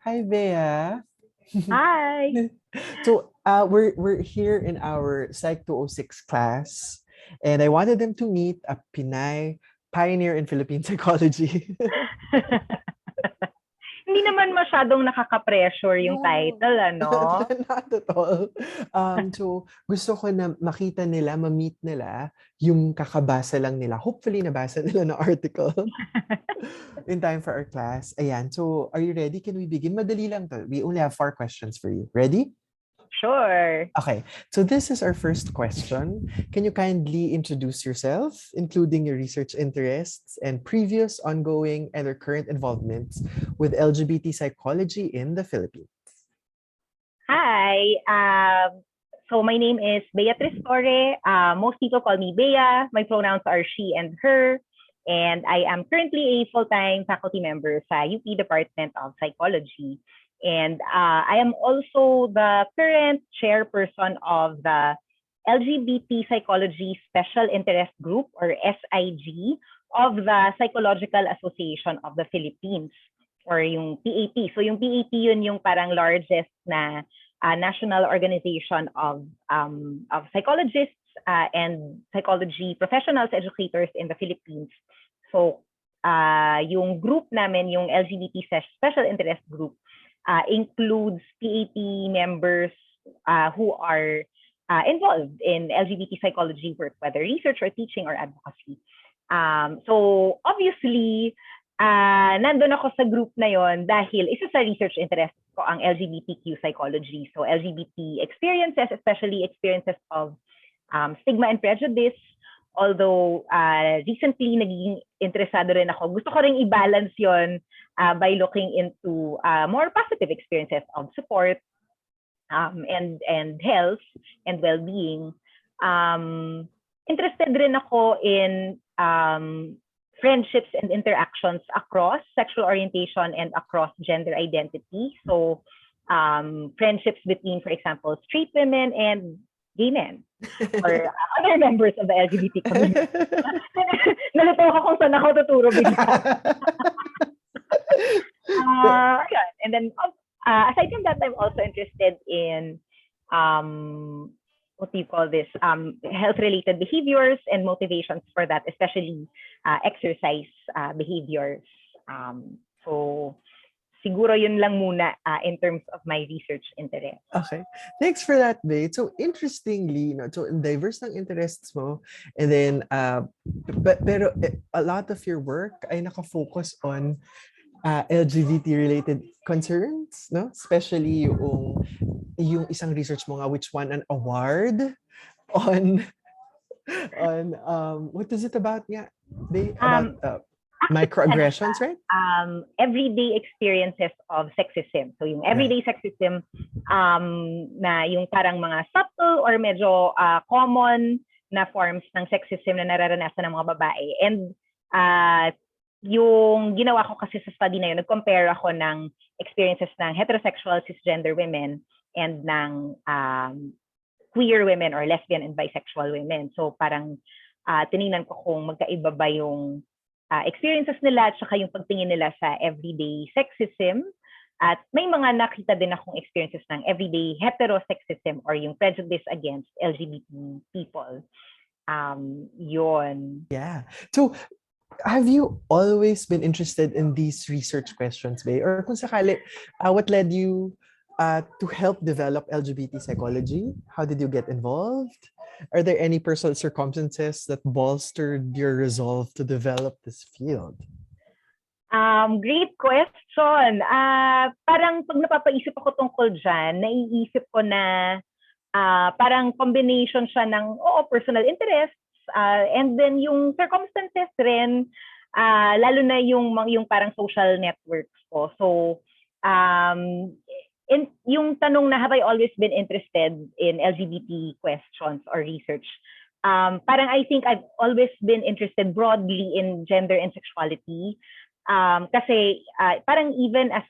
Hi, Bea. Hi. We're here in our Psych 206 class, and I wanted them to meet a Pinay pioneer in Philippine psychology. Hindi naman masyadong nakaka-pressure yung No, title, ano? not at all. Gusto ko na makita nila, ma-meet nila yung kakabasa lang nila. Hopefully, nabasa nila na article in time for our class. Ayan. So, are you ready? Can we begin? Madali lang to. We only have 4 questions for you. Ready? Sure. Okay, so this is our first question. Can you kindly introduce yourself, including your research interests and previous, ongoing, and or current involvements with LGBT psychology in the Philippines? Hi. So my name is Beatriz Torre. Most people call me Bea. My pronouns are she and her. And I am currently a full-time faculty member sa UP Department of Psychology. And I am also the current chairperson of the LGBT Psychology Special Interest Group, or SIG, of the Psychological Association of the Philippines, or yung PAP. So yung PAP, yun yung parang largest na national organization of psychologists and psychology professionals, educators in the Philippines. So yung group namin, yung LGBT Special Interest Group, includes PAP members who are involved in LGBT psychology work, whether research or teaching or advocacy. So obviously, nandun ako sa group na yon dahil isa sa research interest ko ang LGBTQ psychology. So LGBT experiences, especially experiences of stigma and prejudice. Although recently naging interesado rin ako, gusto ko rin i-balance yon by looking into more positive experiences of support and health and well-being. Interested rin ako in friendships and interactions across sexual orientation and across gender identity. So friendships between, for example, straight women and gay men or other members of the LGBT community. Nalito ako kung saan ako tuturo bigla. And then aside from that, I'm also interested in what do you call this? Health-related behaviors and motivations for that, especially exercise behaviors. So siguro yun lang muna in terms of my research interest. Okay. Thanks for that, Babe. So interestingly, so diverse ng interests mo, and then pero a lot of your work ay nakafocus on LGBT-related concerns, no? Especially yung isang research mo nga which won an award on what is it about nga? About microaggressions, right? Everyday experiences of sexism. So yung everyday sexism na yung parang mga subtle or medyo common na forms ng sexism na nararanasan ng mga babae. And yung ginawa ko kasi sa study na yun, nag-compare ako ng experiences ng heterosexual cisgender women and ng queer women or lesbian and bisexual women. So parang tinignan ko kung magkaiba ba yung experiences nila at saka yung pagtingin nila sa everyday sexism. At may mga nakita din akong experiences ng everyday heterosexism or yung prejudice against LGBT people. Yun. Yeah. So, have you always been interested in these research questions, Bay? Or kung sakali, what led you to help develop LGBT psychology? How did you get involved? Are there any personal circumstances that bolstered your resolve to develop this field? Great question. Parang pag napapaisip ako tungkol dyan, naiisip ko na parang combination siya ng personal interests and then yung circumstances rin, lalo na yung parang social networks ko. So, yung tanong na have I always been interested in LGBT questions or research, parang I think I've always been interested broadly in gender and sexuality. Kasi parang even as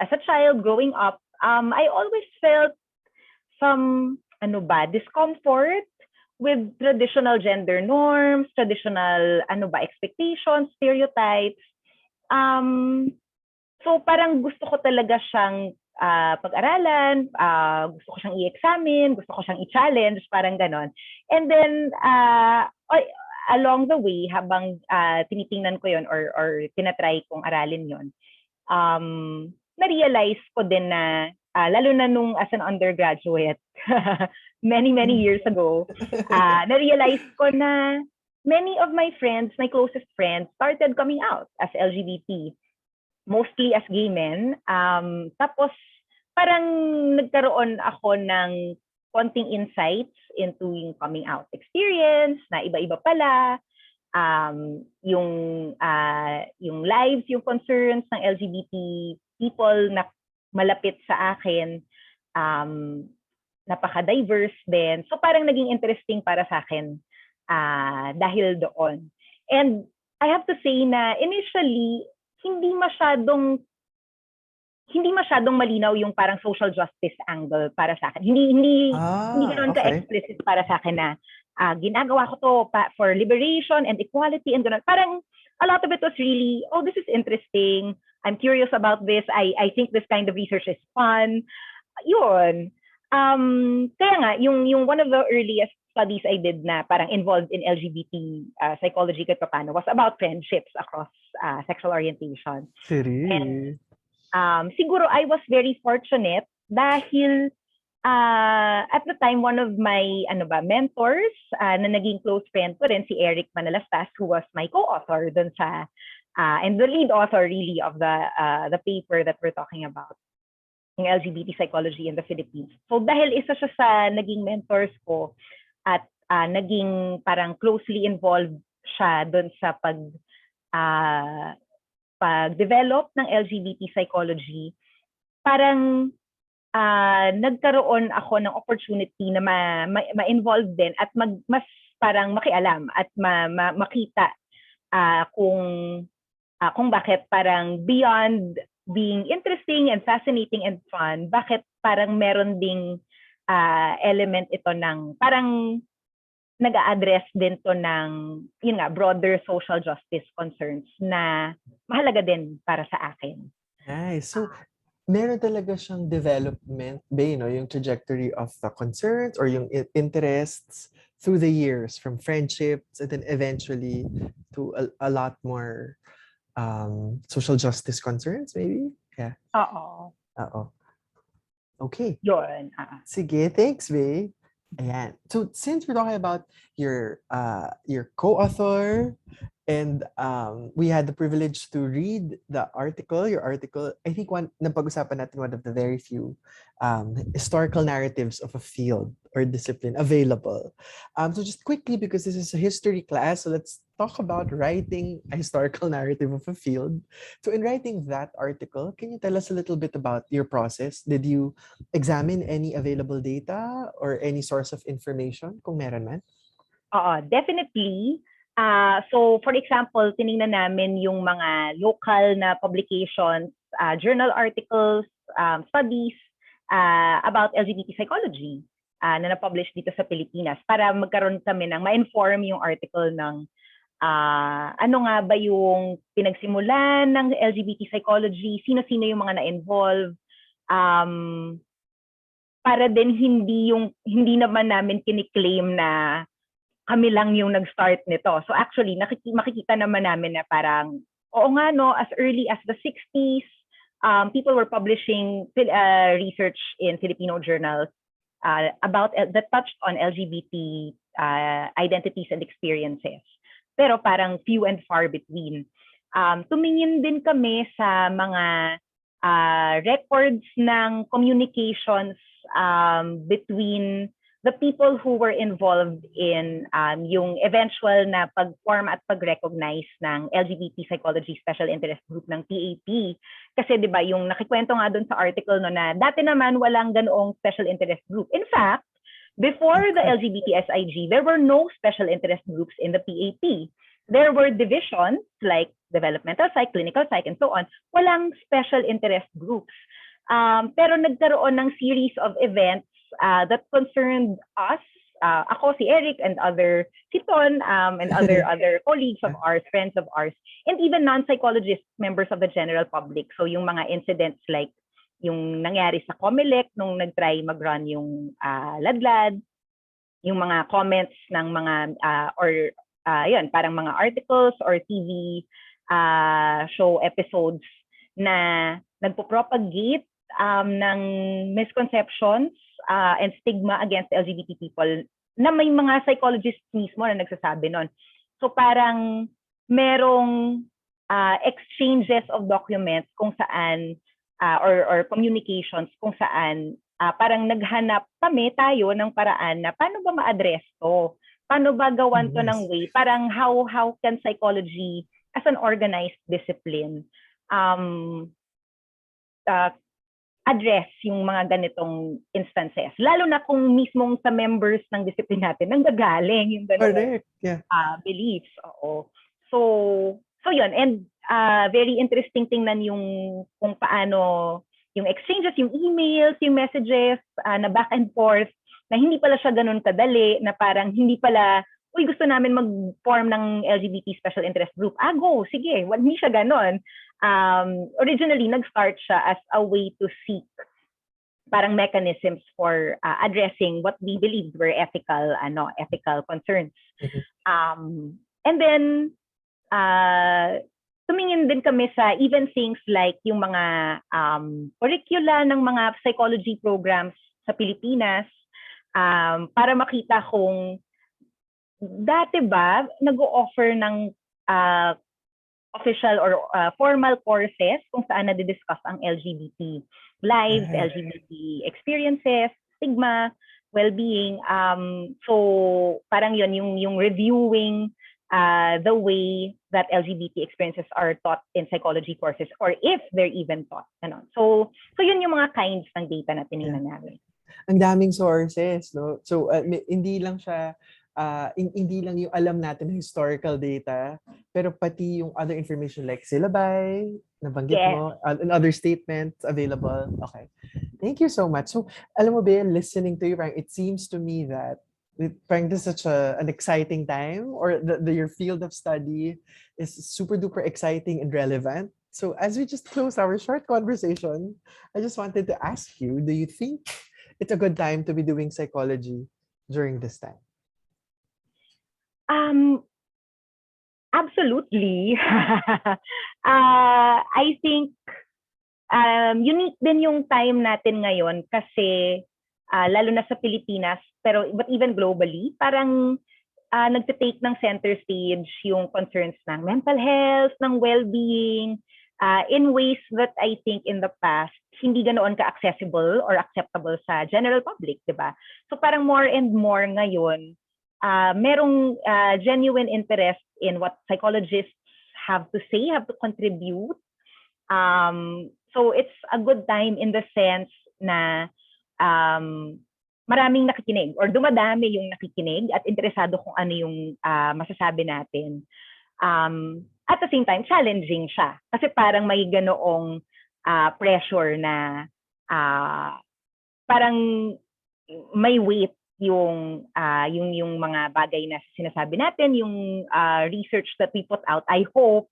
a child growing up, I always felt some discomfort with traditional gender norms, traditional expectations, stereotypes. So So parang gusto ko talaga siyang pag-aralan, gusto ko siyang i-examine, gusto ko siyang i-challenge, parang ganon. And then, along the way, habang tinitingnan ko yon or tinatry kong aralin yon, na-realize ko din na, lalo na nung as an undergraduate, many years ago, na-realize ko na many of my friends, my closest friends, started coming out as LGBT. Mostly as gay men. Tapos, parang nagkaroon ako ng konting insights into yung coming out experience, na iba-iba pala, yung lives, yung concerns ng LGBT people na malapit sa akin, napaka-diverse din. So parang naging interesting para sa akin dahil doon. And I have to say na initially, hindi masyadong malinaw yung parang social justice angle para sa akin. Hindi ganoon ka-explicit para sa akin na ginagawa ko to for liberation and equality and ganoon. Parang a lot of it was really, oh, this is interesting. I'm curious about this. I think this kind of research is fun. Yun. Kaya nga, yung one of the earliest studies I did na parang involved in LGBT psychology kahit paano was about friendships across sexual orientation. And siguro I was very fortunate dahil at the time one of my mentors na naging close friend ko rin si Eric Manalastas, who was my co-author dun sa and the lead author really of the paper that we're talking about, yung LGBT Psychology in the Philippines. So dahil isa siya sa naging mentors ko at naging parang closely involved siya doon sa pag-develop ng LGBT psychology, parang nagkaroon ako ng opportunity na ma-involve din at mas parang makialam at makita kung bakit parang beyond being interesting and fascinating and fun, bakit parang meron ding element ito ng parang nag-a-address din to ng yun nga, broader social justice concerns na mahalaga din para sa akin. Nice. So, meron talaga siyang development, yung trajectory of the concerns or yung interests through the years, from friendships and then eventually to a lot more social justice concerns, maybe? Yeah. Oo. Okay. Yun. Sige, thanks, Vay. Ayan. So since we're talking about your co-author and we had the privilege to read your article, I think napag-usapan natin one of the very few historical narratives of a field or discipline available. So just quickly, because this is a history class, so let's talk about writing a historical narrative of a field. So in writing that article, can you tell us a little bit about your process? Did you examine any available data or any source of information, kung meron man? Definitely. So for example, tiningnan namin yung mga local na publications, journal articles, studies about LGBT psychology na na-publish dito sa Pilipinas para magkaroon kami ng ma-inform yung article ng ano nga ba yung pinagsimulan ng LGBT psychology, sino-sino yung mga na-involve, para din hindi naman namin kiniklaim na kami lang yung nag-start nito. So actually, makikita naman namin na parang, oo nga no, as early as the 60s, people were publishing research in Filipino journals that touched on LGBT identities and experiences. Pero parang few and far between. Tumingin din kami sa mga records ng communications between the people who were involved in yung eventual na pag-form at pag-recognize ng LGBT Psychology Special Interest Group ng PAP. Kasi 'di ba yung nakikwento nga doon sa article no na dati naman walang ganoong special interest group. In fact, before the LGBT SIG, there were no special interest groups in the PAP. There were divisions like developmental psych, clinical psych, and so on. Walang special interest groups. Pero nagkaroon ng series of events that concerned us ako, si Eric, and si Ton, and other colleagues of ours, friends of ours, and even non-psychologists, members of the general public. So yung mga incidents like yung nangyari sa Comelec nung nag-try mag-run yung ladlad, yung mga comments ng mga yun, parang mga articles or TV show episodes na nagpo-propagate ng misconceptions and stigma against LGBT people na may mga psychologists mismo na nagsasabi nun. So parang merong exchanges of documents kung saan or communications kung saan parang naghanap tayo ng paraan na paano ba ma-address to? Paano ba gawan to ng way? Parang how can psychology as an organized discipline address yung mga ganitong instances. Lalo na kung mismong sa members ng discipline natin nanggagaling yung ganitong beliefs. Oo. So yun. And very interesting tingnan yung kung paano yung exchanges, yung emails, yung messages na back and forth na hindi pala siya ganun kadali, na parang hindi pala, uy, gusto namin mag-form ng LGBT Special Interest Group. Go, sige. Hindi siya ganun. Originally, nag-start siya as a way to seek parang mechanisms for addressing what we believed were ethical concerns. And then, tumingin din kami sa even things like yung mga curricula ng mga psychology programs sa Pilipinas para makita kung dati ba nag-o-offer ng official or formal courses kung saan nadidiscuss ang LGBT lives, LGBT experiences, stigma, well-being. So parang yun, yung reviewing the way that LGBT experiences are taught in psychology courses or if they're even taught. Ano. So yun yung mga kinds ng data na tinignan namin. Ang daming sources, no? So hindi lang siya hindi lang yung alam natin ng historical data, pero pati yung other information like syllabi, nabanggit mo, and other statements available. Okay. Thank you so much. So, alam mo ba, listening to you, it seems to me that this is such an exciting time, or your field of study is super duper exciting and relevant. So, as we just close our short conversation, I just wanted to ask you, do you think it's a good time to be doing psychology during this time? Absolutely. I think unique din yung time natin ngayon kasi lalo na sa Pilipinas, but even globally, parang nagte-take ng center stage yung concerns ng mental health, ng well-being, in ways that I think in the past hindi ganoon ka-accessible or acceptable sa general public, diba? So parang more and more ngayon, merong genuine interest in what psychologists have to say, have to contribute. So it's a good time in the sense na maraming nakikinig or dumadami yung nakikinig at interesado kung ano yung masasabi natin. At the same time, challenging siya. Kasi parang may ganoong pressure na parang may weight yung mga bagay na sinasabi natin, yung research that we put out. I hope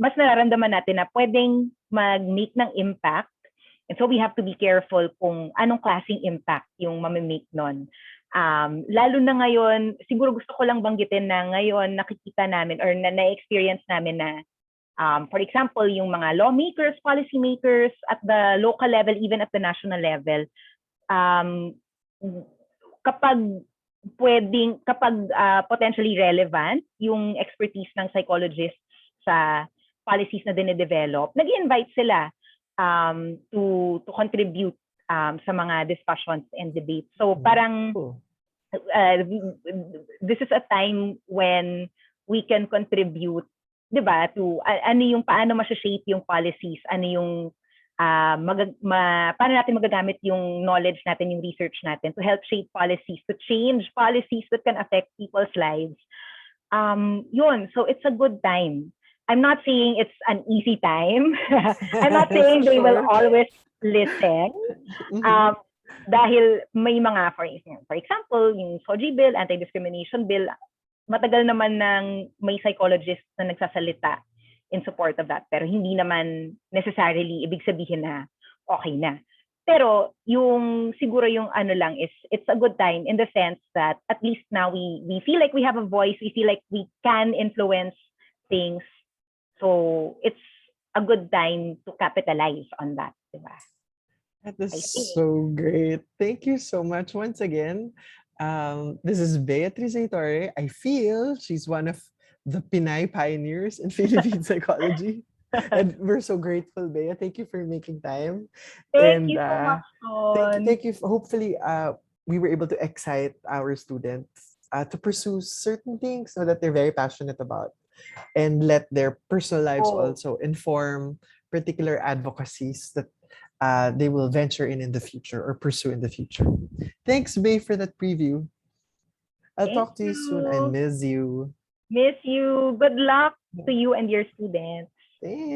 mas nararamdaman natin na pwedeng mag-make ng impact. And so we have to be careful kung anong klaseng impact yung mamimake nun. Lalo na ngayon, siguro gusto ko lang banggitin na ngayon nakikita namin or na-experience namin na for example, yung mga lawmakers, policy makers at the local level, even at the national level, kapag potentially relevant yung expertise ng psychologists sa policies na dine-develop, nag-invite sila to contribute sa mga discussions and debates. So parang this is a time when we can contribute, 'di ba, to paano ma-shape yung policies, ano yung paano natin magagamit yung knowledge natin, yung research natin to help shape policies, to change policies that can affect people's lives. Yun, so it's a good time. I'm not saying it's an easy time. I'm not saying they will always listen. Dahil may mga, for example, yung SOGI bill, anti-discrimination bill, matagal naman ng may psychologist na nagsasalita in support of that. Pero hindi naman necessarily ibig sabihin na okay na. Pero yung siguro yung ano lang is it's a good time in the sense that at least now we feel like we have a voice, we feel like we can influence things. So it's a good time to capitalize on that, diba? That is so great. Thank you so much once again. This is Beatriz A. Torre. I feel she's one of the Pinay pioneers in Philippine psychology. And we're so grateful, Bea. Thank you for making time. Thank And you so much, Ton. thank you. Hopefully, we were able to excite our students to pursue certain things so that they're very passionate about, and let their personal lives also inform particular advocacies that they will venture in the future or pursue in the future. Thanks, Bay, for that preview. I'll talk to you soon. I miss you. Miss you. Good luck to you and your students. Thanks.